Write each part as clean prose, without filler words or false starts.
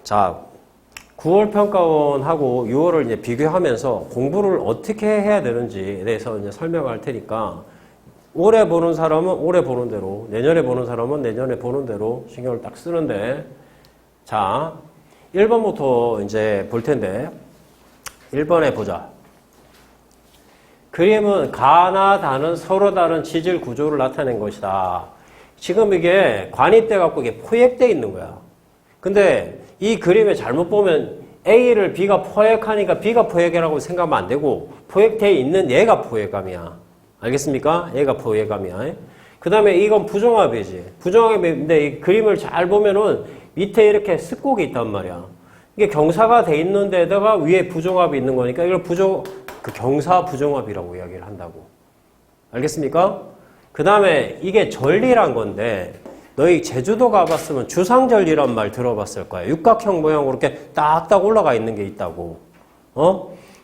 자, 9월 평가원하고 6월을 이제 비교하면서 공부를 어떻게 해야 되는지에 대해서 이제 설명할 테니까 올해 보는 사람은 올해 보는 대로, 내년에 보는 사람은 내년에 보는 대로 신경을 딱 쓰는데, 자, 1번부터 이제 볼 텐데, 1번에 보자. 그림은 가나 다는 서로 다른 지질 구조를 나타낸 것이다. 지금 이게 관이 떼갖고 이게 포획되어 있는 거야. 근데 이 그림에 잘못 보면 A를 B가 포획하니까 B가 포획이라고 생각하면 안 되고, 포획되어 있는 얘가 포획감이야. 알겠습니까? 얘가 포획감이야. 그 다음에 이건 부정합이지. 부정합인데 이 그림을 잘 보면은 밑에 이렇게 습곡이 있단 말이야. 이게 경사가 돼 있는 데다가 위에 부정합이 있는 거니까 이걸 경사 부정합이라고 이야기를 한다고. 알겠습니까? 그 다음에 이게 전리란 건데, 너희 제주도 가봤으면 주상전리란 말 들어봤을 거야. 육각형 모양으로 이렇게 딱딱 올라가 있는 게 있다고.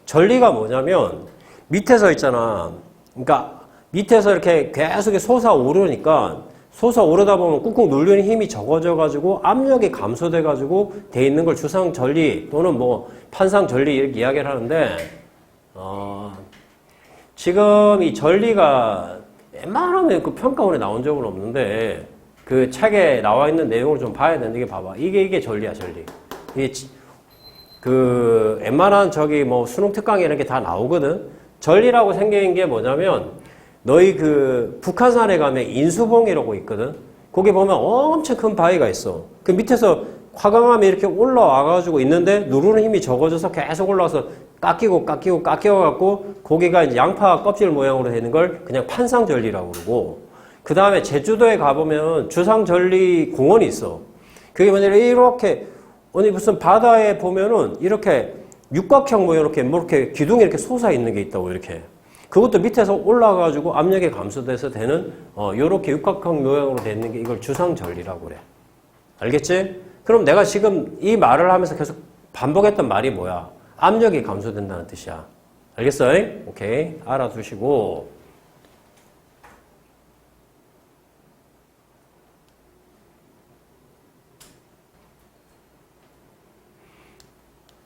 전리가 뭐냐면 밑에서 있잖아. 그러니까 밑에서 이렇게 계속 솟아오르니까 솟아오르다 보면 꾹꾹 누르는 힘이 적어져가지고 압력이 감소돼가지고 돼 있는 걸 주상전리 또는 뭐 판상전리 이렇게 이야기를 하는데, 지금 이 전리가 웬만하면 그 평가원에 나온 적은 없는데 그 책에 나와 있는 내용을 좀 봐야 되는데, 이게 봐봐. 이게 전리야, 전리. 이게 그 웬만한 뭐 수능 특강에 이런 게 다 나오거든. 전리라고 생긴 게 뭐냐면, 너희 그 북한산에 가면 인수봉이라고 있거든. 거기 보면 엄청 큰 바위가 있어. 그 밑에서 화강암이 이렇게 올라와가지고 있는데 누르는 힘이 적어져서 계속 올라와서 깎여갖고 거기가 이제 양파 껍질 모양으로 되는 걸 그냥 판상전리라고 그러고, 그 다음에 제주도에 가보면 주상전리 공원이 있어. 그게 뭐냐면 이렇게 어디 무슨 바다에 보면은 이렇게 육각형 모양 이렇게 기둥이 이렇게 솟아 있는 게 있다고. 이렇게 그것도 밑에서 올라가가지고 압력이 감소돼서 되는 요렇게 육각형 모양으로 되는 게 이걸 주상전리라고 그래. 알겠지? 그럼 내가 지금 이 말을 하면서 계속 반복했던 말이 뭐야? 압력이 감소된다는 뜻이야. 알겠어? 오케이. 알아두시고.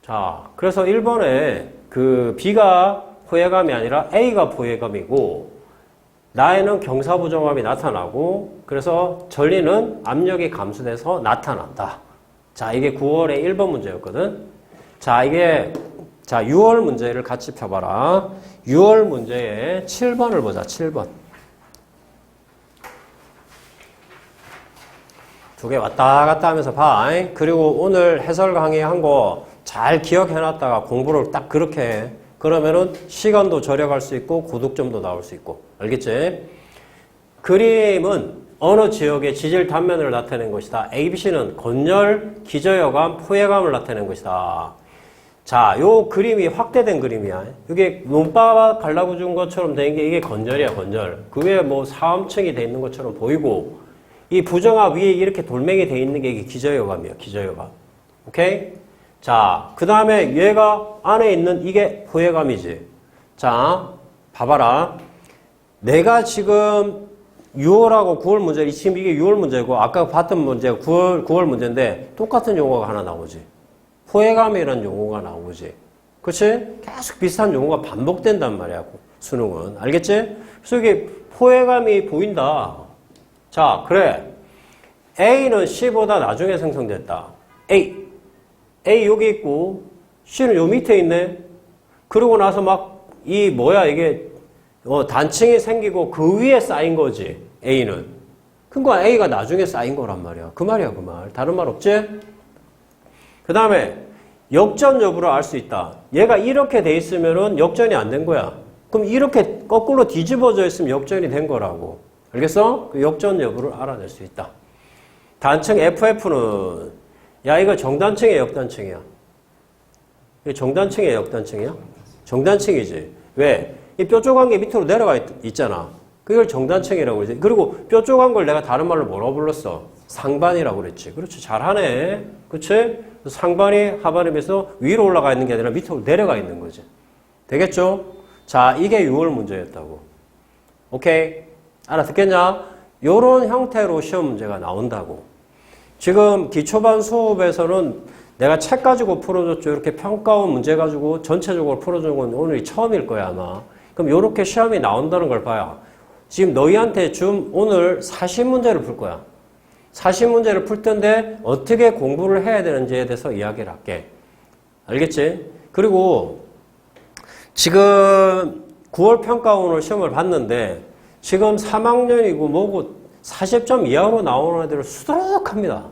자, 그래서 1번에 그 B가 포획감이 아니라 A가 포획감이고, 나에는 경사부정합이 나타나고, 그래서 전리는 압력이 감소돼서 나타난다. 자, 이게 9월의 1번 문제였거든. 자, 6월 문제를 같이 펴봐라. 6월 문제의 7번을 보자, 7번. 두 개 왔다 갔다 하면서 봐. 그리고 오늘 해설 강의한 거 잘 기억해놨다가 공부를 딱 그렇게 해. 그러면은 시간도 절약할 수 있고 고득점도 나올 수 있고. 알겠지? 그림은 어느 지역의 지질 단면을 나타낸 것이다. ABC는 건열, 기저여감, 포획감을 나타낸 것이다. 자, 요 그림이 확대된 그림이야. 이게 논바 갈라고 준 것처럼 된 게 이게 건절이야, 건절. 그 위에 뭐 사음층이 돼 있는 것처럼 보이고, 이 부정합 위에 이렇게 돌멩이 돼 있는 게 이게 기저여감이야, 기저여감. 오케이? 자, 그 다음에 얘가 안에 있는 이게 포획감이지. 자, 봐봐라. 내가 지금 6월하고 9월 문제, 지금 이게 6월 문제고, 아까 봤던 문제가 9월 문제인데, 똑같은 용어가 하나 나오지. 포획감이라는 용어가 나오지. 그치? 계속 비슷한 용어가 반복된단 말이야, 수능은. 알겠지? 그래서 이게 포획감이 보인다. 자, 그래. A는 C보다 나중에 생성됐다. A 여기 있고, C는 요 밑에 있네. 그러고 나서 이게 단층이 생기고 그 위에 쌓인 거지, A는. 그러니까 A가 나중에 쌓인 거란 말이야. 그 말이야, 그 말. 다른 말 없지? 그 다음에 역전 여부를 알 수 있다. 얘가 이렇게 돼 있으면은 역전이 안 된 거야. 그럼 이렇게 거꾸로 뒤집어져 있으면 역전이 된 거라고. 알겠어? 그 역전 여부를 알아낼 수 있다. 단층 FF는 야, 이거 정단층이야, 역단층이야? 이거 정단층이야, 역단층이야? 정단층이지. 왜? 이 뾰족한 게 밑으로 내려가 있잖아. 그걸 정단층이라고 그러지. 그리고 뾰족한 걸 내가 다른 말로 뭐라고 불렀어? 상반이라고 그랬지. 그렇지. 잘하네. 그치? 상반이 하반에 비해서 위로 올라가 있는 게 아니라 밑으로 내려가 있는 거지. 되겠죠? 자, 이게 6월 문제였다고. 오케이? 알아듣겠냐? 요런 형태로 시험 문제가 나온다고. 지금 기초반 수업에서는 내가 책 가지고 풀어줬죠. 이렇게 평가원 문제 가지고 전체적으로 풀어주는 건 오늘이 처음일 거야, 아마. 그럼 이렇게 시험이 나온다는 걸 봐요. 지금 너희한테 오늘 40문제를 풀 거야. 40문제를 풀 텐데 어떻게 공부를 해야 되는지에 대해서 이야기를 할게. 알겠지? 그리고 지금 9월 평가원을 시험을 봤는데 지금 3학년이고 뭐고 40점 이하로 나오는 애들은 수두룩합니다.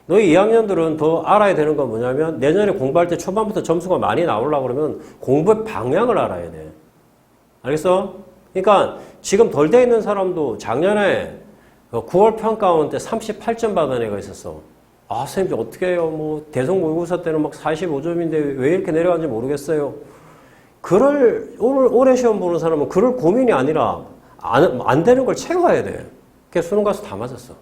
너희 2학년들은 더 알아야 되는 건 뭐냐면 내년에 공부할 때 초반부터 점수가 많이 나오려고 그러면 공부의 방향을 알아야 돼. 알겠어? 그러니까 지금 덜 돼 있는 사람도 작년에 9월 평가원 때 38점 받은 애가 있었어. 아, 선생님 어떻게 해요? 뭐 대성 모의고사 때는 막 45점인데 왜 이렇게 내려간지 모르겠어요. 올해 시험 보는 사람은 그럴 고민이 아니라 안 되는 걸 채워야 돼. 그게 수능 가서 다 맞았어.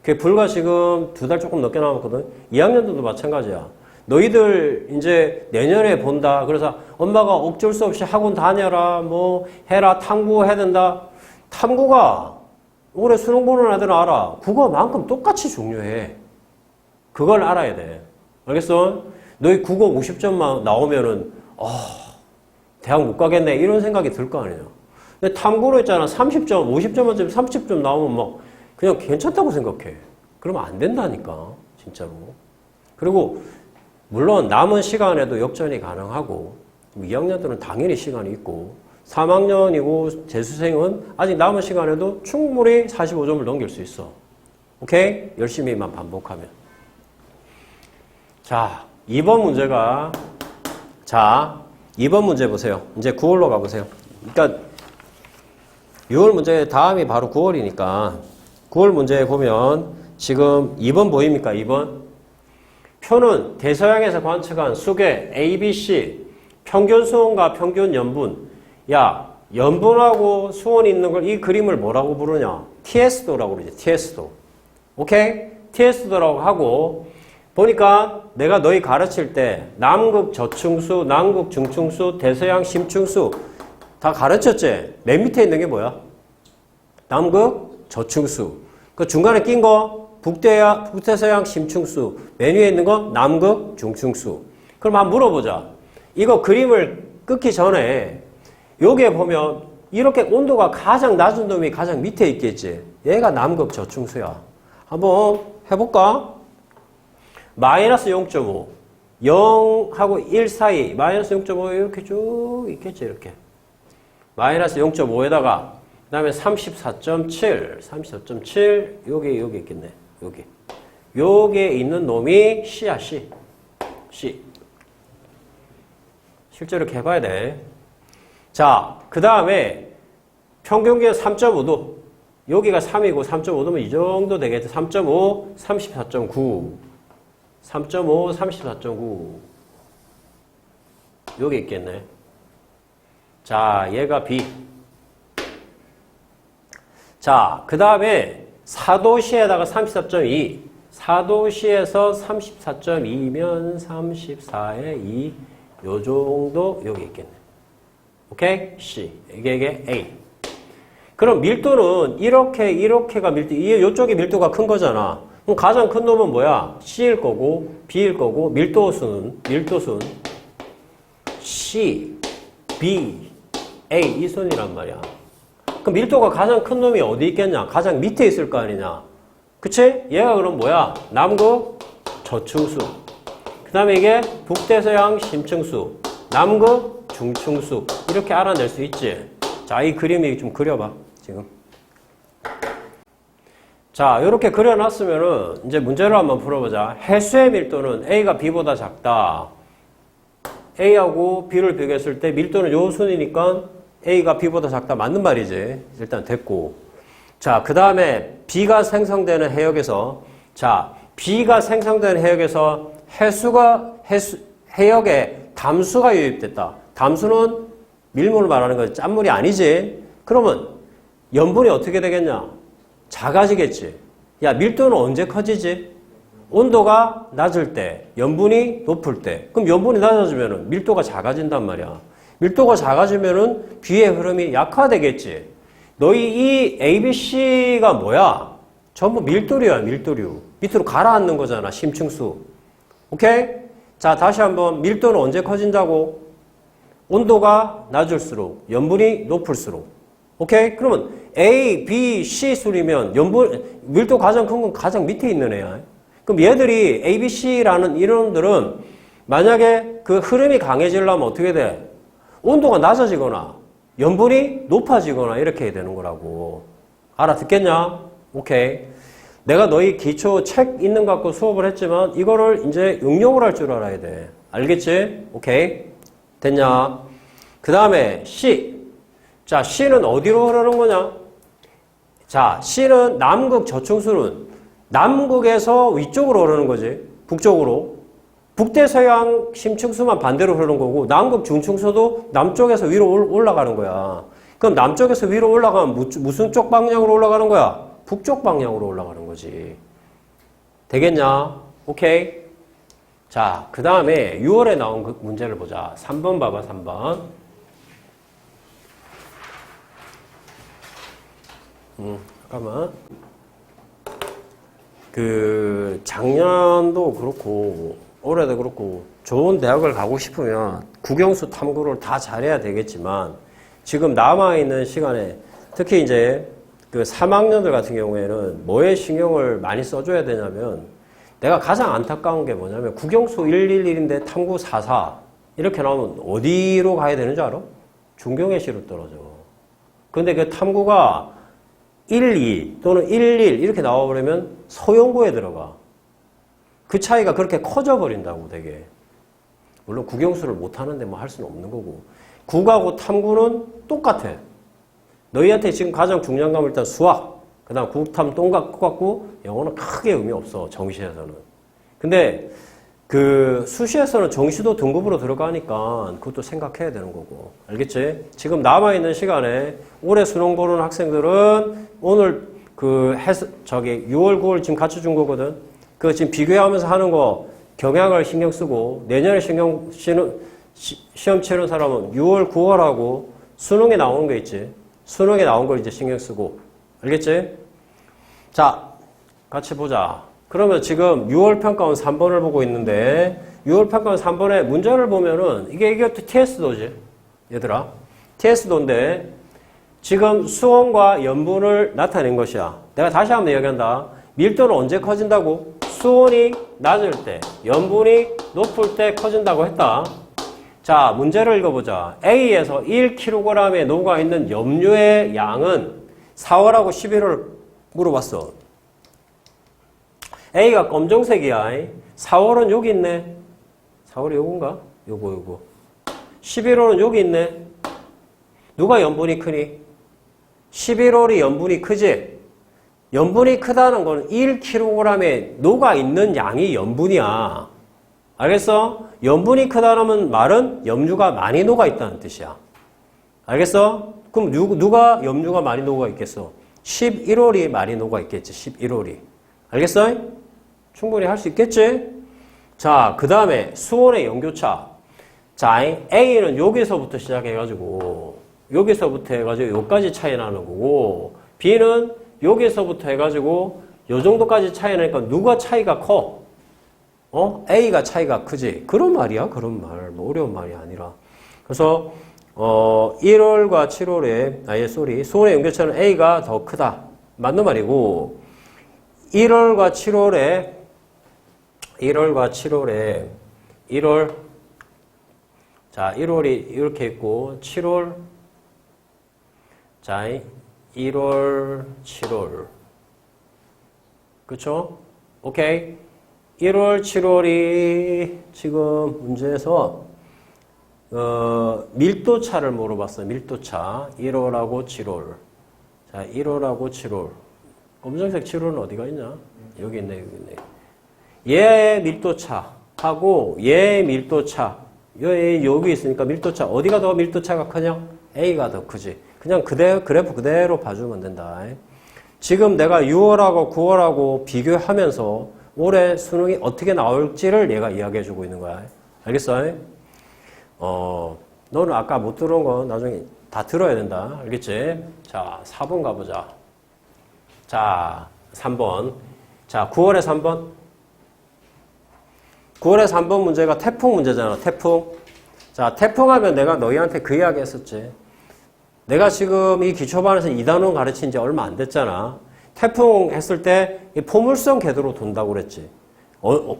그게 불과 지금 2달 조금 넘게 남았거든. 2학년들도 마찬가지야. 너희들 이제 내년에 본다. 그래서 엄마가 어쩔 수 없이 학원 다녀라. 뭐 해라. 탐구해야 된다. 탐구가 올해 수능 보는 애들은 알아. 국어만큼 똑같이 중요해. 그걸 알아야 돼. 알겠어? 너희 국어 50점만 나오면은 대학 못 가겠네. 이런 생각이 들 거 아니에요. 근데 탐구로 있잖아. 30점, 50점 만점에 30점 나오면 막 그냥 괜찮다고 생각해. 그러면 안 된다니까. 진짜로. 그리고 물론 남은 시간에도 역전이 가능하고 2학년들은 당연히 시간이 있고 3학년이고 재수생은 아직 남은 시간에도 충분히 45점을 넘길 수 있어. 오케이? 열심히만 반복하면. 자, 2번 문제가 2번 문제 보세요. 이제 9월로 가보세요. 그러니까 6월 문제 다음이 바로 9월이니까 9월 문제에 보면 지금 2번 보입니까? 2번. 표는 대서양에서 관측한 수계 A, B, C 평균 수온과 평균 염분. 야, 염분하고 수온이 있는 걸 이 그림을 뭐라고 부르냐? TS도라고 그러지. TS도. 오케이? TS도라고 하고 보니까 내가 너희 가르칠 때 남극 저층수, 남극 중층수, 대서양 심층수 다 가르쳤지? 맨 밑에 있는 게 뭐야? 남극 저층수. 그 중간에 낀 거 북대서양 심층수. 맨 위에 있는 거 남극 중층수. 그럼 한번 물어보자. 이거 그림을 끊기 전에 여기에 보면 이렇게 온도가 가장 낮은 놈이 가장 밑에 있겠지. 얘가 남극 저층수야. 한번 해볼까? 마이너스 0.5 0하고 1 사이 마이너스 0.5 이렇게 쭉 있겠지. 이렇게 마이너스 0.5에다가 그 다음에 34.7 여기 있겠네. 여기에 있는 놈이 C야. C 실제로 이렇게 해봐야 돼. 자, 그 다음에 평균기는 3.5도 여기가 3이고 3.5도면 이 정도 되겠죠. 3.5 34.9 3.5 34.9 여기 있겠네. 자, 얘가 B. 자, 그 다음에 4도시에다가 34.2 4도시에서 34.2면 34에 2 요 정도 여기 있겠네. 오케이? C. 이게 A. 그럼 밀도는 이렇게가 밀도, 이쪽이 밀도가 큰 거잖아. 그럼 가장 큰 놈은 뭐야? C일 거고, B일 거고, 밀도수는 C, B, A 이 순이란 말이야. 그럼 밀도가 가장 큰 놈이 어디 있겠냐? 가장 밑에 있을 거 아니냐? 그치? 얘가 그럼 뭐야? 남극 저층수. 그 다음에 이게 북대서양 심층수, 남극 중층수. 이렇게 알아낼 수 있지? 자, 이 그림이 좀 그려봐, 지금. 자, 이렇게 그려놨으면은 이제 문제를 한번 풀어보자. 해수의 밀도는 A가 B보다 작다. A하고 B를 비교했을 때 밀도는 요 순이니까 A가 B보다 작다. 맞는 말이지. 일단 됐고. 자, 그 다음에 B가 생성되는 해역에서 B가 생성되는 해역에서 해역에 담수가 유입됐다. 담수는 밀물을 말하는 거지. 짠물이 아니지. 그러면 염분이 어떻게 되겠냐? 작아지겠지. 야, 밀도는 언제 커지지? 온도가 낮을 때, 염분이 높을 때. 그럼 염분이 낮아지면 밀도가 작아진단 말이야. 밀도가 작아지면 B의 흐름이 약화되겠지. 너희 이 ABC가 뭐야? 전부 밀도류야, 밀도류. 밑으로 가라앉는 거잖아, 심층수. 오케이? 자, 다시 한번 밀도는 언제 커진다고? 온도가 낮을수록, 염분이 높을수록. 오케이? 그러면 A, B, C 술이면 밀도 가장 큰 건 가장 밑에 있는 애야. 그럼 얘들이 A, B, C라는 이론들은 만약에 그 흐름이 강해지려면 어떻게 돼? 온도가 낮아지거나 염분이 높아지거나 이렇게 해야 되는 거라고. 알아듣겠냐? 오케이. 내가 너희 기초 책 있는 거 갖고 수업을 했지만 이거를 이제 응용을 할 줄 알아야 돼. 알겠지? 오케이. 됐냐? 그 다음에 C. 자, C는 어디로 흐르는 거냐? 자, C는 남극 저층수는 남극에서 위쪽으로 흐르는 거지. 북쪽으로. 북대서양 심층수만 반대로 흐르는 거고 남극 중층수도 남쪽에서 위로 올라가는 거야. 그럼 남쪽에서 위로 올라가면 무슨 쪽 방향으로 올라가는 거야? 북쪽 방향으로 올라가는 거지. 되겠냐? 오케이. 자, 그 다음에 6월에 나온 그 문제를 보자. 3번 봐봐, 3번. 잠깐만. 작년도 그렇고, 올해도 그렇고, 좋은 대학을 가고 싶으면 국영수 탐구를 다 잘해야 되겠지만, 지금 남아있는 시간에, 특히 이제 그 3학년들 같은 경우에는 뭐에 신경을 많이 써줘야 되냐면, 내가 가장 안타까운 게 뭐냐면, 국영수 111인데 탐구 44. 이렇게 나오면 어디로 가야 되는 줄 알아? 중경예시로 떨어져. 근데 그 탐구가 1, 2 또는 1, 1 이렇게 나와버리면 서영고에 들어가. 그 차이가 그렇게 커져 버린다고 되게. 물론 국영수를 못하는데 뭐 할 수는 없는 거고. 국하고 탐구는 똑같아. 너희한테 지금 가장 중요한 과목은 일단 수학, 그 다음 국탐 똑같고 영어는 크게 의미 없어. 정시에서는. 근데 그 수시에서는 정시도 등급으로 들어가니까 그것도 생각해야 되는 거고. 알겠지? 지금 남아있는 시간에 올해 수능 보는 학생들은 오늘 6월, 9월 지금 같이 준 거거든. 그 지금 비교하면서 하는 거 경향을 신경 쓰고 내년에 시험 치는 사람은 6월, 9월하고 수능에 나오는 거 있지. 수능에 나온 걸 이제 신경 쓰고. 알겠지? 자, 같이 보자. 그러면 지금 6월 평가원 3번을 보고 있는데 6월 평가원 3번에 문제를 보면은 이게 TS도지. 얘들아. TS도인데 지금 수온과 염분을 나타낸 것이야. 내가 다시 한번 이야기한다. 밀도는 언제 커진다고? 수온이 낮을 때, 염분이 높을 때 커진다고 했다. 자, 문제를 읽어보자. A에서 1kg에 녹아있는 염료의 양은 4월하고 11월 물어봤어. A가 검정색이야. 4월은 여기 있네. 4월이 요건가? 요거. 11월은 여기 있네. 누가 염분이 크니? 11월이 염분이 크지? 염분이 크다는 건 1kg에 녹아있는 양이 염분이야. 알겠어? 염분이 크다는 말은 염류가 많이 녹아있다는 뜻이야. 알겠어? 그럼 누가 염류가 많이 녹아있겠어? 11월이 많이 녹아있겠지. 11월이. 알겠어? 충분히 할 수 있겠지? 자, 그 다음에 수온의 연교차. 자, A는 여기서부터 시작해가지고 여기까지 차이 나는 거고, B는 여기서부터 해가지고 요 정도까지 차이 나니까 누가 차이가 커? A가 차이가 크지. 그런 말이야. 그런 말. 뭐 어려운 말이 아니라. 그래서 1월과 7월에 수온의 연교차는 A가 더 크다. 맞는 말이고 1월과 7월에 1월 자 1월이 이렇게 있고 7월 자 1월 7월 그쵸? 오케이 1월 7월이 지금 문제에서 밀도차를 물어봤어요. 밀도차 1월하고 7월 자 1월하고 7월 검정색 7월은 어디가 있냐? 여기 있네. 얘의 밀도차하고 얘의 밀도차 여기 있으니까 밀도차 어디가 더 밀도차가 크냐? A가 더 크지. 그냥 그래프 그대로 봐주면 된다. 지금 내가 6월하고 9월하고 비교하면서 올해 수능이 어떻게 나올지를 얘가 이야기해주고 있는 거야. 알겠어? 너는 아까 못 들은 거 나중에 다 들어야 된다. 알겠지? 자, 4번 가보자. 자, 3번. 자, 9월에 3번. 9월에 3번 문제가 태풍 문제잖아. 태풍. 자, 태풍하면 내가 너희한테 그 이야기 했었지. 내가 지금 이 기초반에서 2단원 가르친 지 얼마 안 됐잖아. 태풍 했을 때 포물선 궤도로 돈다고 그랬지.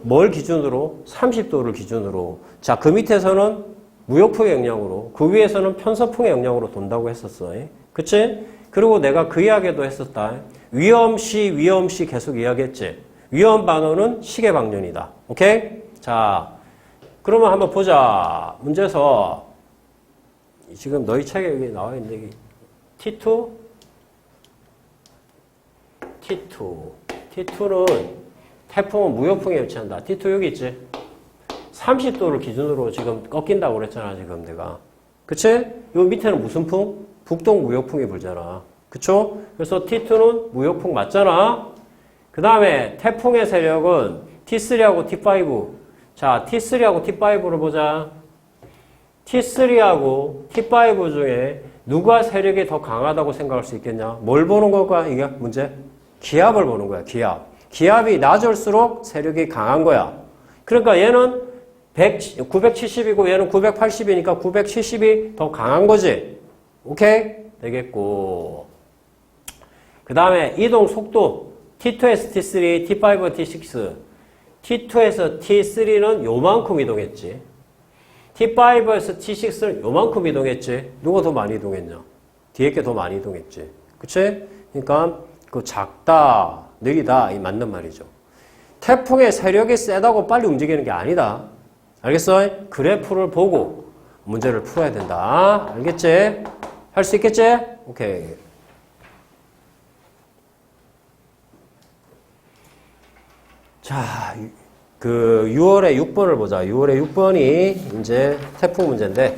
뭘 기준으로? 30도를 기준으로. 자, 그 밑에서는 무역풍의 영향으로, 그 위에서는 편서풍의 영향으로 돈다고 했었어. 그치? 그리고 내가 그 이야기도 했었다. 위험시 계속 이야기했지. 위험 반원은 시계 방면이다. 오케이? 자, 그러면 한번 보자. 문제에서 지금 너희 책에 여기 나와 있는데 T2? T2는 태풍은 무역풍에 위치한다. T2 여기 있지? 30도를 기준으로 지금 꺾인다고 그랬잖아, 지금 내가. 그치? 요 밑에는 무슨 풍? 북동 무역풍이 불잖아. 그쵸? 그래서 T2는 무역풍 맞잖아? 그 다음에 태풍의 세력은 T3하고 T5. 자, T3하고 T5를 보자. T3하고 T5 중에 누가 세력이 더 강하다고 생각할 수 있겠냐? 뭘 보는 걸까? 이게 문제? 기압을 보는 거야, 기압. 기압이 낮을수록 세력이 강한 거야. 그러니까 얘는 970이고 얘는 980이니까 970이 더 강한 거지. 오케이? 되겠고. 그 다음에 이동 속도. T2에서 T3, T5, T6. T2에서 T3는 요만큼 이동했지. T5에서 T6는 요만큼 이동했지. 누가 더 많이 이동했냐? 뒤에 게 더 많이 이동했지. 그치? 그러니까 그 작다, 느리다, 이 맞는 말이죠. 태풍의 세력이 세다고 빨리 움직이는 게 아니다. 알겠어? 그래프를 보고 문제를 풀어야 된다. 알겠지? 할 수 있겠지? 오케이. 자, 그 6월에 6번을 보자. 6월에 6번이 이제 태풍 문제인데,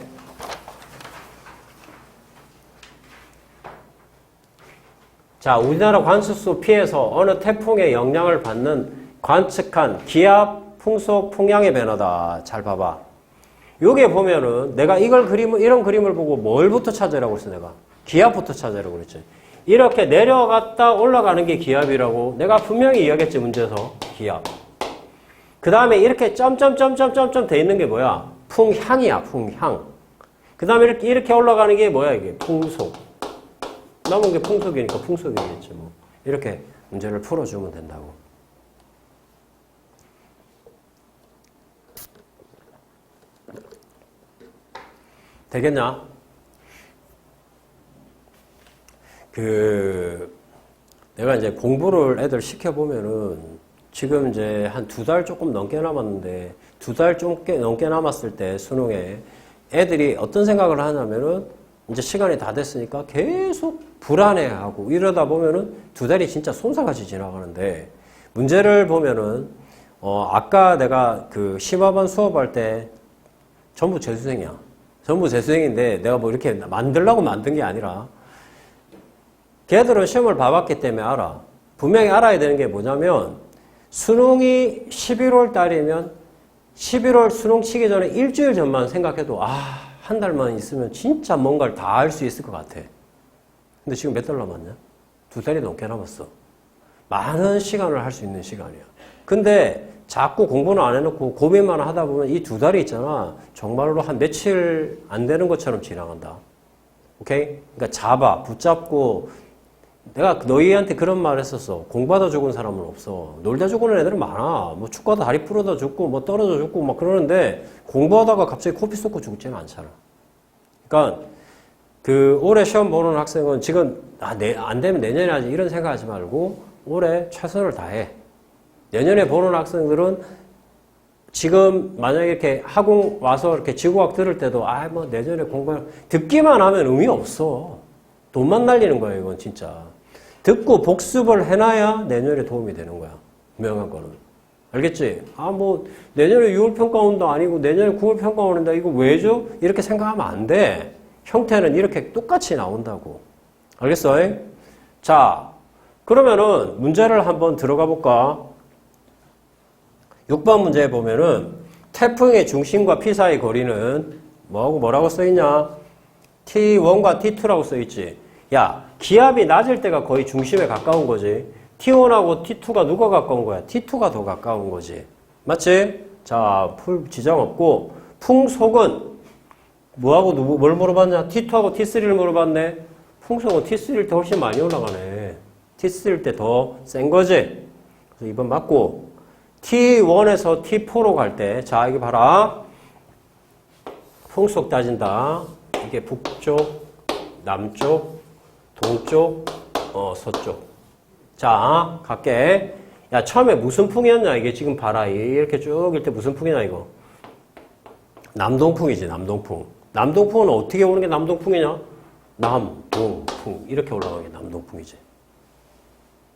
자, 우리나라 관측소 피에서 어느 태풍의 영향을 받는 관측한 기압, 풍속, 풍량의 변화다. 잘 봐봐. 요게 보면은 내가 이런 그림을 보고 뭘부터 찾으라고 했어, 내가? 기압부터 찾으라고 그랬지. 이렇게 내려갔다 올라가는 게 기압이라고 내가 분명히 이야기했지, 문제에서. 기압. 그 다음에 이렇게 점점점점점점 돼 있는 게 뭐야? 풍향이야, 풍향. 그 다음에 이렇게 올라가는 게 뭐야, 이게? 풍속. 남은 게 풍속이니까 풍속이겠지, 뭐. 이렇게 문제를 풀어주면 된다고. 되겠냐? 내가 이제 공부를 애들 시켜보면은 지금 이제 한 2달 조금 넘게 남았는데 2달 좀 넘게 남았을 때 수능에 애들이 어떤 생각을 하냐면은 이제 시간이 다 됐으니까 계속 불안해하고 이러다 보면은 2달이 진짜 솜사같이 지나가는데 문제를 보면은 아까 내가 그 심화반 수업할 때 전부 재수생이야. 전부 재수생인데 내가 뭐 이렇게 만들려고 만든 게 아니라 걔들은 시험을 봐봤기 때문에 알아. 분명히 알아야 되는 게 뭐냐면 수능이 11월 달이면 11월 수능 치기 전에 일주일 전만 생각해도 한 달만 있으면 진짜 뭔가를 다 할 수 있을 것 같아. 근데 지금 몇 달 남았냐? 2달이 넘게 남았어. 많은 시간을 할 수 있는 시간이야. 근데 자꾸 공부는 안 해놓고 고민만 하다 보면 이 2달이 있잖아. 정말로 한 며칠 안 되는 것처럼 지나간다. 오케이? 그러니까 붙잡고 내가 너희한테 그런 말 했었어. 공부하다 죽은 사람은 없어. 놀다 죽은 애들은 많아. 뭐 축구하다 다리 부러져 죽고 뭐 떨어져 죽고 막 그러는데 공부하다가 갑자기 코피 쏟고 죽지는 않잖아. 그러니까 그 올해 시험 보는 학생은 지금 안 되면 내년에 하지 이런 생각하지 말고 올해 최선을 다해. 내년에 보는 학생들은 지금 만약에 이렇게 학원 와서 이렇게 지구과학 들을 때도 뭐 내년에 듣기만 하면 의미 없어. 돈만 날리는 거야, 이건 진짜. 듣고 복습을 해놔야 내년에 도움이 되는 거야. 분명한 거는. 알겠지? 뭐 내년에 6월 평가원도 아니고 내년에 9월 평가원인데 이거 왜죠? 이렇게 생각하면 안 돼. 형태는 이렇게 똑같이 나온다고. 알겠어? 자, 그러면은 문제를 한번 들어가 볼까? 6번 문제에 보면은 태풍의 중심과 P 사이 거리는 뭐라고 써있냐? T1과 T2라고 써있지. 야, 기압이 낮을 때가 거의 중심에 가까운 거지. T1하고 T2가 누가 가까운 거야? T2가 더 가까운 거지. 맞지? 자, 풀 지장 없고 풍속은 뭐하고 뭘 물어봤냐? T2하고 T3를 물어봤네. 풍속은 T3일 때 훨씬 많이 올라가네. T3일 때 더 센 거지. 그래서 2번 맞고 T1에서 T4로 갈 때, 자, 이거 봐라. 풍속 따진다. 이게 북쪽, 남쪽, 동쪽, 서쪽. 자, 갈게. 야, 처음에 무슨 풍이었냐? 이게 지금 봐라. 이렇게 쭉 일 때 무슨 풍이냐, 이거? 남동풍이지, 남동풍. 남동풍은 어떻게 오는 게 남동풍이냐? 남동풍. 이렇게 올라가는 게 남동풍이지.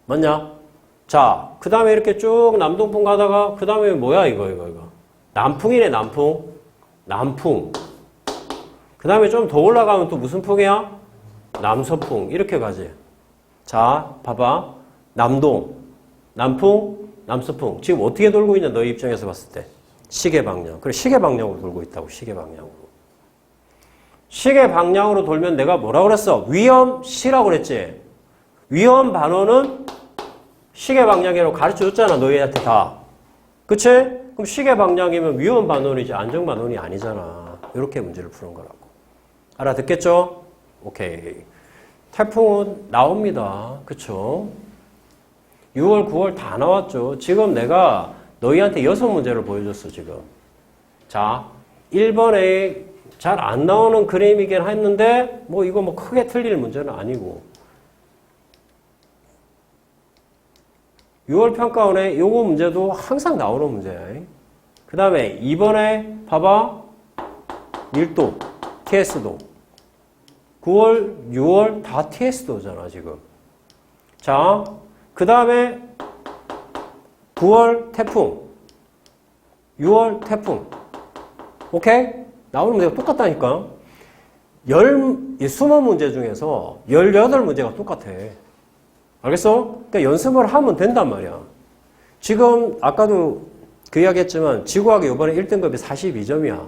맞냐? 자, 그 다음에 이렇게 쭉 남동풍 가다가, 그 다음에 뭐야, 이거. 남풍이네, 남풍. 남풍. 그 다음에 좀 더 올라가면 또 무슨 풍이야? 남서풍. 이렇게 가지. 자, 봐봐. 남동, 남풍, 남서풍. 지금 어떻게 돌고 있냐, 너희 입장에서 봤을 때. 시계 방향. 그래, 시계 방향으로 돌고 있다고, 시계 방향으로. 시계 방향으로 돌면 내가 뭐라고 그랬어? 위험시라고 그랬지? 위험 반원은 시계 방향으로 가르쳐 줬잖아, 너희한테 다. 그치? 그럼 시계 방향이면 위험 반원이지, 안정 반원이 아니잖아. 이렇게 문제를 푸는 거라고. 알아듣겠죠? 오케이. 태풍은 나옵니다. 그쵸? 6월, 9월 다 나왔죠. 지금 내가 너희한테 6문제를 보여줬어, 지금. 자, 1번에 잘 안 나오는 그림이긴 했는데, 뭐 이거 뭐 크게 틀릴 문제는 아니고. 6월 평가원에 요거 문제도 항상 나오는 문제야. 그 다음에 2번에 봐봐. 밀도, TS도. 9월, 6월 다 TS도잖아, 지금. 자, 그 다음에 9월 태풍, 6월 태풍. 오케이? 나오는 문제가 똑같다니까. 20문제 중에서 18문제가 똑같아. 알겠어? 그러니까 연습을 하면 된단 말이야. 지금 아까도 그 이야기 했지만 지구학이 이번에 1등급이 42점이야.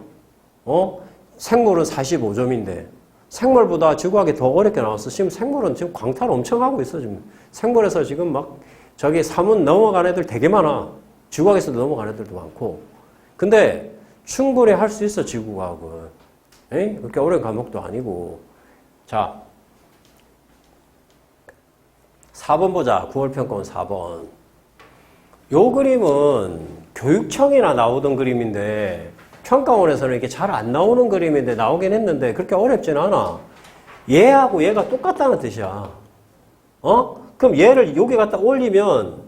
생물은 45점인데 생물보다 지구학이 더 어렵게 나왔어. 지금 생물은 지금 광탈 엄청 하고 있어. 지금 생물에서 지금 막 저기 사문 넘어간 애들 되게 많아. 지구학에서도 넘어간 애들도 많고. 근데 충분히 할 수 있어, 지구과학은. 에이? 그렇게 어려운 과목도 아니고. 자, 4번 보자. 9월 평가원 4번. 요 그림은 교육청이나 나오던 그림인데 평가원에서는 이게 잘 안 나오는 그림인데 나오긴 했는데 그렇게 어렵진 않아. 얘하고 얘가 똑같다는 뜻이야. 그럼 얘를 여기 갖다 올리면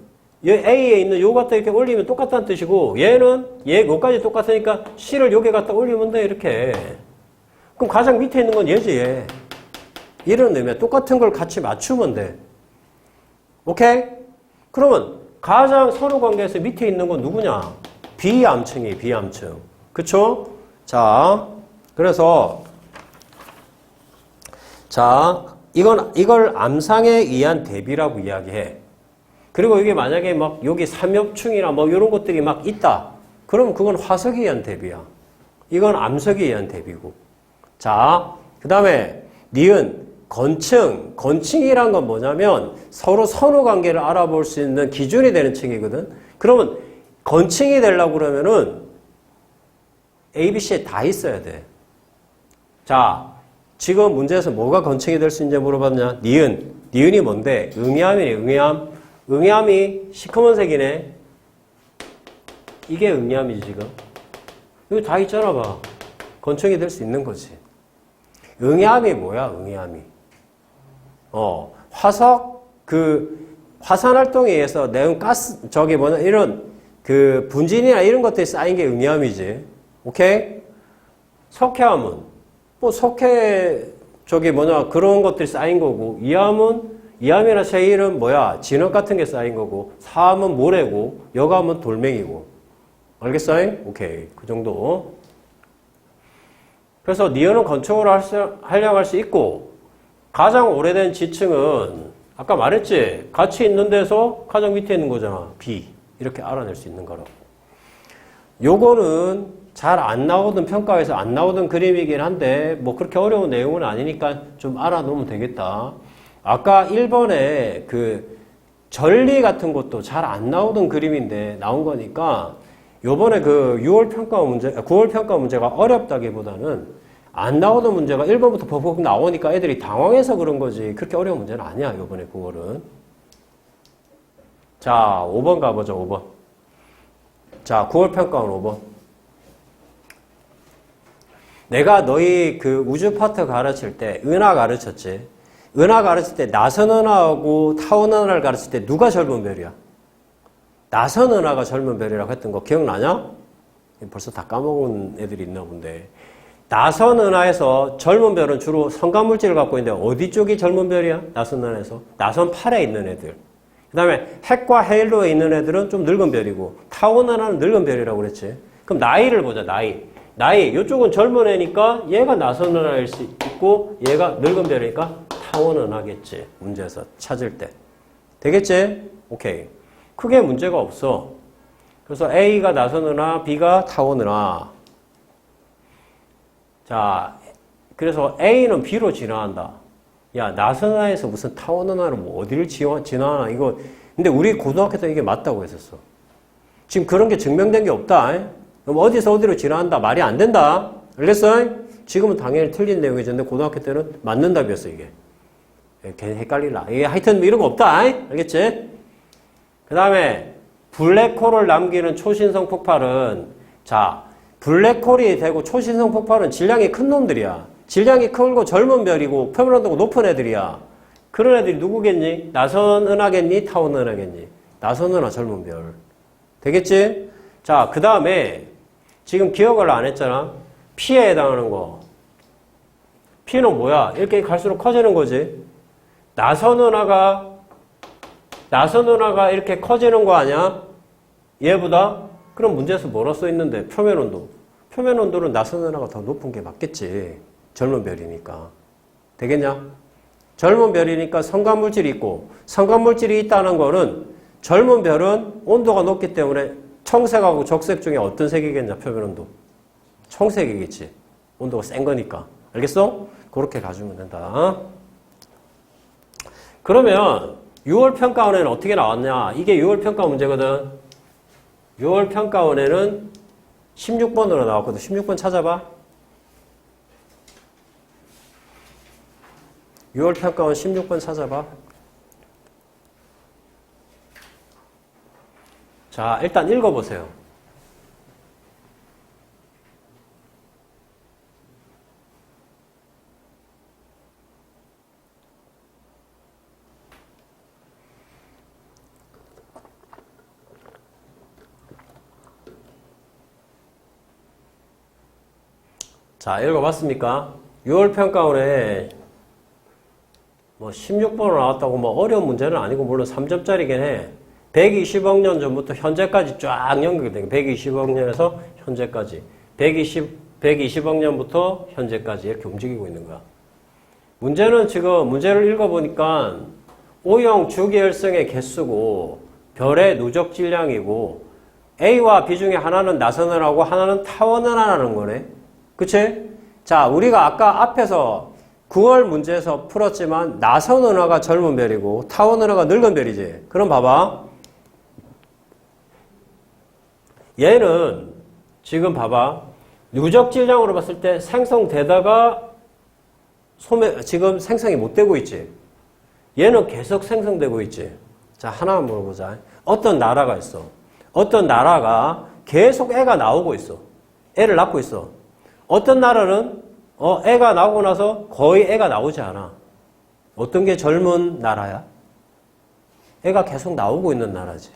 얘 A에 있는 요 갖다 이렇게 올리면 똑같다는 뜻이고 얘는 얘 요까지 똑같으니까 C를 여기 갖다 올리면 돼, 이렇게. 그럼 가장 밑에 있는 건 얘지, 얘. 이런 의미야. 똑같은 걸 같이 맞추면 돼. 오케이? 그러면 가장 선호 관계에서 밑에 있는 건 누구냐? 비암층이에요, 비암층. 그쵸? 자, 그래서 자, 이걸 암상에 의한 대비라고 이야기해. 그리고 이게 만약에 막 여기 삼엽충이나 뭐 이런 것들이 막 있다. 그럼 그건 화석에 의한 대비야. 이건 암석에 의한 대비고. 자, 그 다음에 니은, 건층. 건층이란 건 뭐냐면 서로 선호 관계를 알아볼 수 있는 기준이 되는 층이거든. 그러면 건층이 되려고 그러면은 A, B, C에 다 있어야 돼. 자, 지금 문제에서 뭐가 건층이 될 수 있는지 물어봤냐? 니은. 니은이 뭔데? 응이암이네, 응이암. 응이암이 시커먼색이네. 이게 응이암이지, 지금. 이거 다 있잖아, 봐. 건층이 될 수 있는 거지. 응이암이 뭐야, 응이암이? 화석, 화산 활동에 의해서 내은 가스, 이런, 분진이나 이런 것들이 쌓인 게 응이암이지. 오케이? 석회암은, 그런 것들이 쌓인 거고, 이암이나 세일은 뭐야? 진흙 같은 게 쌓인 거고, 사암은 모래고, 여암은 돌멩이고. 알겠어? 오케이. 그 정도. 그래서 니은은 건축으로 활용할 수 있고, 가장 오래된 지층은 아까 말했지? 같이 있는 데서 가장 밑에 있는 거잖아. B. 이렇게 알아낼 수 있는 거라고. 요거는 잘 안 나오던 평가에서 안 나오던 그림이긴 한데 뭐 그렇게 어려운 내용은 아니니까 좀 알아놓으면 되겠다. 아까 1번에 전리 같은 것도 잘 안 나오던 그림인데 나온 거니까 요번에 그 6월 평가 문제, 9월 평가 문제가 어렵다기보다는 안 나오던 문제가 1번부터 벅벅 나오니까 애들이 당황해서 그런 거지. 그렇게 어려운 문제는 아니야, 요번에 9월은. 자, 5번 가보죠, 5번. 자, 9월 평가원 5번. 내가 너희 그 우주 파트 가르칠 때 은하 가르쳤지. 은하 가르칠 때 나선 은하하고 타원 은하를 가르칠 때 누가 젊은 별이야? 나선 은하가 젊은 별이라고 했던 거 기억나냐? 벌써 다 까먹은 애들이 있나 본데. 나선 은하에서 젊은 별은 주로 성간물질을 갖고 있는데 어디 쪽이 젊은 별이야? 나선 은하에서. 나선 8에 있는 애들. 그 다음에 핵과 헤일로에 있는 애들은 좀 늙은 별이고 타원 은하는 늙은 별이라고 그랬지. 그럼 나이를 보자. 나이. 이쪽은 젊은 애니까 얘가 나선 은하일 수 있고 얘가 늙은 별이니까 타원 은하겠지. 문제에서 찾을 때. 되겠지? 오케이. 크게 문제가 없어. 그래서 A가 나선 은하, B가 타원 은하. 자, 그래서 A는 B로 진화한다. 야, 나선 은하에서 무슨 타원 은하로 뭐 어디를 진화하나 이거. 근데 우리 고등학교 때 이게 맞다고 했었어. 지금 그런 게 증명된 게 없다. 그럼 어디서 어디로 진화한다. 말이 안 된다. 알겠어? 지금은 당연히 틀린 내용이었는데 고등학교 때는 맞는 답이었어 이게. 괜히 헷갈리라. 이게 하여튼 이런 거 없다. 알겠지? 그 다음에 블랙홀을 남기는 초신성 폭발은 자, 블랙홀이 되고 초신성 폭발은 질량이 큰 놈들이야. 질량이 크고 젊은 별이고 표면온도가 높은 애들이야. 그런 애들이 누구겠니? 나선 은하겠니? 타원 은하겠니? 나선 은하 젊은 별. 되겠지? 자, 그 다음에 지금 기억을 안 했잖아. P에 해당하는 거. P는 뭐야? 이렇게 갈수록 커지는 거지. 나선 은하가 이렇게 커지는 거 아니야? 얘보다? 그럼 문제에서 뭐라 써 있는데? 표면 온도. 표면 온도는 나선 은하가 더 높은 게 맞겠지. 젊은 별이니까. 되겠냐? 젊은 별이니까 성간물질이 있고 성간물질이 있다는 거는 젊은 별은 온도가 높기 때문에 청색하고 적색 중에 어떤 색이겠냐? 표면 온도. 청색이겠지. 온도가 센 거니까. 알겠어? 그렇게 가주면 된다. 그러면 6월 평가원에는 어떻게 나왔냐? 이게 6월 평가 문제거든. 6월 평가원에는 16번으로 나왔거든. 16번 찾아봐. 6월 평가원 16번 찾아봐. 자, 일단 읽어보세요. 자, 읽어봤습니까? 6월 평가원에 뭐 16번으로 나왔다고 뭐 어려운 문제는 아니고 물론 3점짜리긴 해. 120억 년 전부터 현재까지 쫙 연결이 돼. 120억 년에서 현재까지. 120억 년부터 현재까지 이렇게 움직이고 있는 거야. 문제는 지금 문제를 읽어보니까 O형 주계열성의 개수고 별의 누적 질량이고 A와 B 중에 하나는 나선은하고 하나는 타원은하라는 거네. 그치? 자, 우리가 아까 앞에서 9월 문제에서 풀었지만 나선 은하가 젊은 별이고 타원 은하가 늙은 별이지. 그럼 봐봐. 얘는 지금 봐봐. 누적 질량으로 봤을 때 생성되다가 지금 생성이 못 되고 있지. 얘는 계속 생성되고 있지. 자, 하나만 물어보자. 어떤 나라가 있어. 어떤 나라가 계속 애가 나오고 있어. 애를 낳고 있어. 어떤 나라는 애가 나오고 나서 거의 애가 나오지 않아. 어떤 게 젊은 나라야? 애가 계속 나오고 있는 나라지.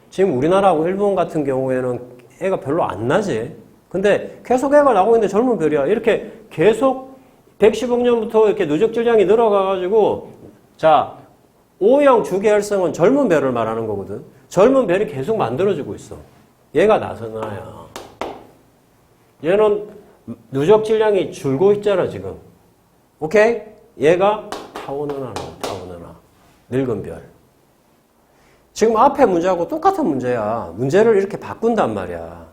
지금 우리나라하고 일본 같은 경우에는 애가 별로 안 나지. 근데 계속 애가 나오고 있는데 젊은 별이야. 이렇게 계속 110억 년부터 이렇게 누적 질량이 늘어가가지고 자, O형 주계열성은 젊은 별을 말하는 거거든. 젊은 별이 계속 만들어지고 있어. 얘가 나선 은하야. 얘는 누적 질량이 줄고 있잖아, 지금. 오케이? 얘가 타원 은하로, 타원 은하. 늙은 별. 지금 앞에 문제하고 똑같은 문제야. 문제를 이렇게 바꾼단 말이야.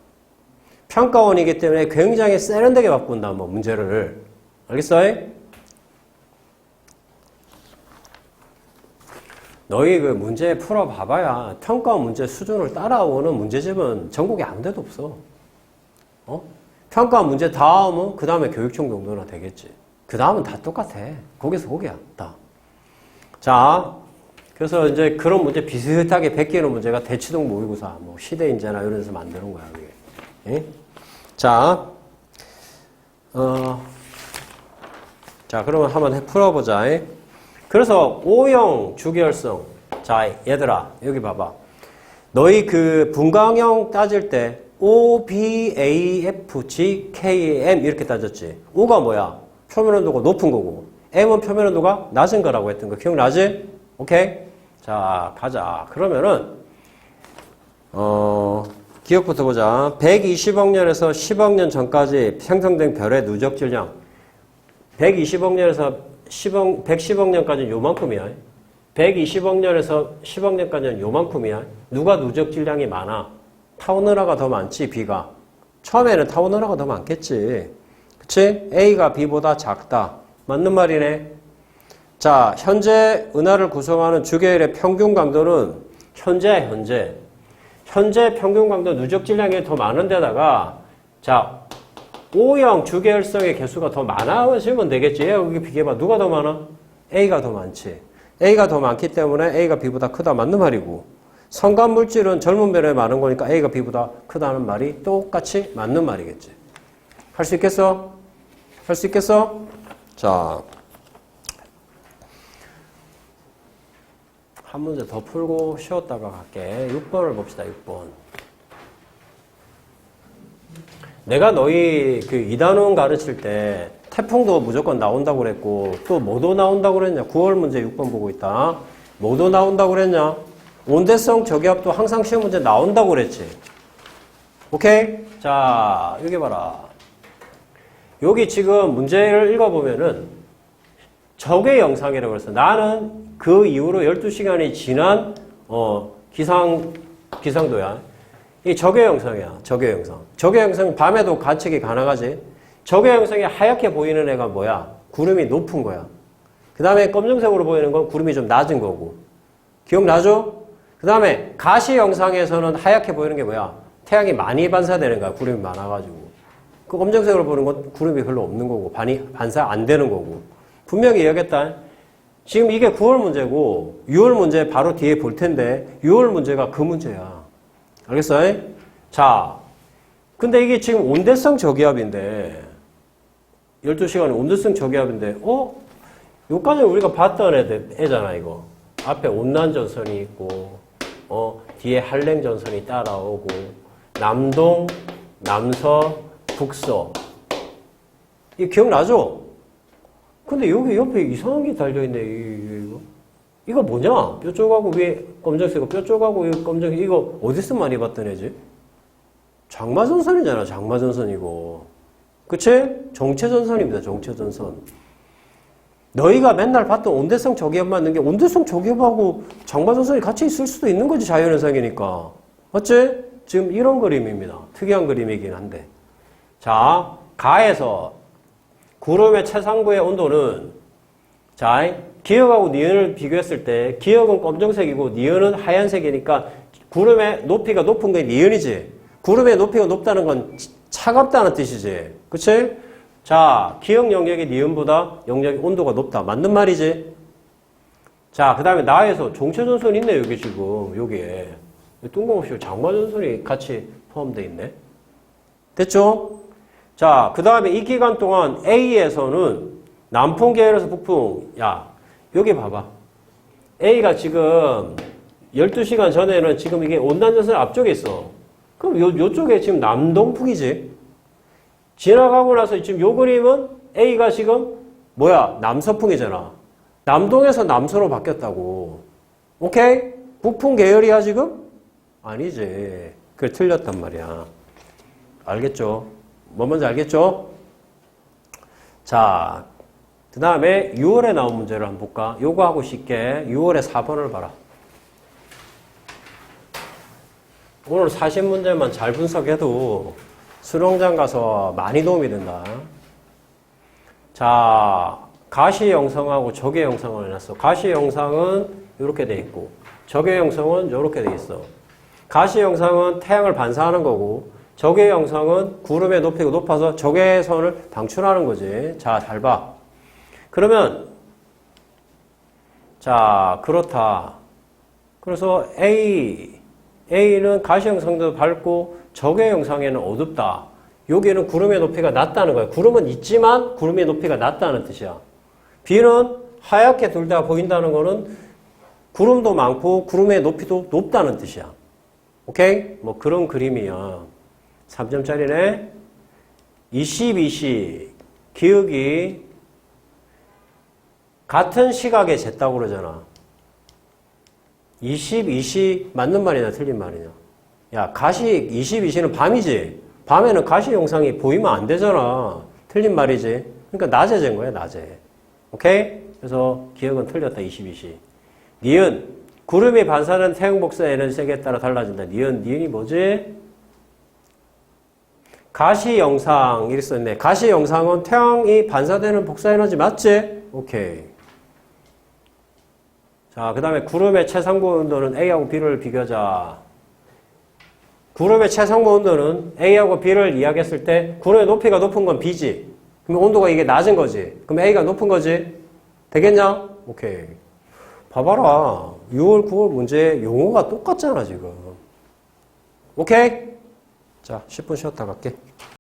평가원이기 때문에 굉장히 세련되게 바꾼다, 뭐, 문제를. 알겠어? 너희 그 문제 풀어봐봐야 평가 문제 수준을 따라오는 문제집은 전국에 아무 데도 없어. 평가 문제 다음은 그 다음에 교육청 정도나 되겠지. 그 다음은 다 똑같아. 거기서 거기야 다. 자, 그래서 이제 그런 문제 비슷하게 베끼는 문제가 대치동 모의고사, 뭐 시대인재나 이런 데서 만드는 거야. 그게. 예? 자, 자 그러면 한번 풀어보자. 그래서 O형 주계열성. 자, 얘들아 여기 봐봐. 너희 그 분광형 따질 때 O, B, A, F, G, K, M 이렇게 따졌지. O가 뭐야? 표면 온도가 높은 거고 M은 표면 온도가 낮은 거라고 했던 거 기억나지? 오케이? 자, 가자. 그러면은 기억부터 보자. 120억 년에서 10억 년 전까지 생성된 별의 누적 질량 120억 년에서 110억 년까지는 요만큼이야. 120억 년에서 10억 년까지는 요만큼이야. 누가 누적 질량이 많아? 타운은하가 더 많지, B가. 처음에는 타운은하가 더 많겠지. 그치? A가 B보다 작다. 맞는 말이네. 자, 현재 은하를 구성하는 주계열의 평균 강도는 현재 평균 강도 누적 질량이 더 많은 데다가 자, O형 주계열성의 개수가 더 많아지면 되겠지. 여기 비교해봐. 누가 더 많아? A가 더 많지. A가 더 많기 때문에 A가 B보다 크다. 맞는 말이고. 성간 물질은 젊은 별에 많은 거니까 A가 B보다 크다는 말이 똑같이 맞는 말이겠지. 할 수 있겠어? 할 수 있겠어? 자, 한 문제 더 풀고 쉬었다가 갈게. 6번을 봅시다. 6번. 내가 너희 그 이단원 가르칠 때 태풍도 무조건 나온다고 그랬고 또 뭐도 나온다고 그랬냐? 9월 문제 6번 보고 있다. 뭐도 나온다고 그랬냐? 온대성 저기압도 항상 시험 문제 나온다고 그랬지. 오케이? 자, 여기 봐라. 여기 지금 문제를 읽어보면은 적의 영상이라고 해서 나는 그 이후로 12시간이 지난 기상도야. 이 적의 영상이야. 적의 영상. 적의 영상이 밤에도 관측이 가능하지. 적의 영상이 하얗게 보이는 애가 뭐야? 구름이 높은 거야. 그 다음에 검정색으로 보이는 건 구름이 좀 낮은 거고. 기억나죠? 그 다음에 가시 영상에서는 하얗게 보이는 게 뭐야? 태양이 많이 반사되는 거야. 구름이 많아가지고. 그 검정색으로 보는 건 구름이 별로 없는 거고 반사 안 되는 거고. 분명히 여겼다. 지금 이게 9월 문제고 6월 문제 바로 뒤에 볼 텐데 6월 문제가 그 문제야. 알겠어? 자, 근데 이게 지금 온대성 저기압인데 12시간에 온대성 저기압인데 요까지 우리가 봤던 애잖아 이거. 앞에 온난전선이 있고 뒤에 한랭전선이 따라오고 남동, 남서, 북서. 이거 기억나죠? 근데 여기 옆에 이상한 게 달려있네, 이거. 이거 뭐냐? 뼈 쪽하고 위에 검정색이고, 뼈 쪽하고 위에 검정색, 이거 어디서 많이 봤던 애지? 장마전선이잖아, 장마전선 이거. 그치? 정체전선입니다, 정체전선. 너희가 맨날 봤던 온대성 저기압만 있는 게 온대성 저기압하고 장마전선이 같이 있을 수도 있는 거지, 자연현상이니까. 맞지? 지금 이런 그림입니다. 특이한 그림이긴 한데. 자, 가에서 구름의 최상부의 온도는 자, 기역하고 니은을 비교했을 때 기역은 검정색이고 니은은 하얀색이니까 구름의 높이가 높은 게 니은이지. 구름의 높이가 높다는 건 차갑다는 뜻이지. 그치? 자, 기역 영역의 니은보다 영역의 온도가 높다. 맞는 말이지? 자, 그 다음에 나에서 종체전선 있네, 여기 지금. 여기에. 뜬금없이 장마전선이 같이 포함되어 있네. 됐죠? 자, 그 다음에 이 기간 동안 A에서는 남풍 계열에서 북풍. 야, 여기 봐봐. A가 지금 12시간 전에는 지금 이게 온난전선 앞쪽에 있어. 그럼 요쪽에 지금 남동풍이지. 지나가고 나서 지금 요 그림은 A가 지금 뭐야? 남서풍이잖아. 남동에서 남서로 바뀌었다고. 오케이? 북풍 계열이야 지금? 아니지. 그게 틀렸단 말이야. 알겠죠? 뭐 뭔지 알겠죠? 자, 그 다음에 6월에 나온 문제를 한번 볼까? 요거 하고 쉽게 6월에 4번을 봐라. 오늘 40문제만 잘 분석해도 수능장 가서 많이 도움이 된다. 자, 가시 영상하고 적의 영상을 해놨어. 가시 영상은 이렇게 돼 있고 적외 형성은 이렇게 돼 있어. 가시 형성은 태양을 반사하는 거고 적외 형성은 구름의 높이가 높아서 적외선을 방출하는 거지. 자, 잘 봐. 그러면 자, 그렇다. 그래서 A는 가시 형성도 밝고 적외 형성에는 어둡다. 여기는 구름의 높이가 낮다는 거야. 구름은 있지만 구름의 높이가 낮다는 뜻이야. B는 하얗게 둘 다 보인다는 거는 구름도 많고 구름의 높이도 높다는 뜻이야. 오케이? 뭐 그런 그림이야. 3점짜리네. 22시 기억이 같은 시각에 쟀다고 그러잖아. 22시 맞는 말이냐 틀린 말이냐. 야, 가시 22시는 밤이지. 밤에는 가시 영상이 보이면 안 되잖아. 틀린 말이지. 그러니까 낮에 잰 거야, 낮에. 오케이? 그래서 기억은 틀렸다, 22시. 니은, 구름이 반사하는 태양 복사 에너지 세기에 따라 달라진다. 니은이 뭐지? 가시 영상, 이렇게 써있네. 가시 영상은 태양이 반사되는 복사 에너지 맞지? 오케이. 자, 그 다음에 구름의 최상부 온도는 A하고 B를 비교하자. 구름의 최상부 온도는 A하고 B를 이야기했을 때 구름의 높이가 높은 건 B지. 그럼 온도가 이게 낮은 거지. 그럼 A가 높은 거지. 되겠냐? 오케이. 봐봐라. 6월, 9월 문제 용어가 똑같잖아, 지금. 오케이? 자, 10분 쉬었다 갈게.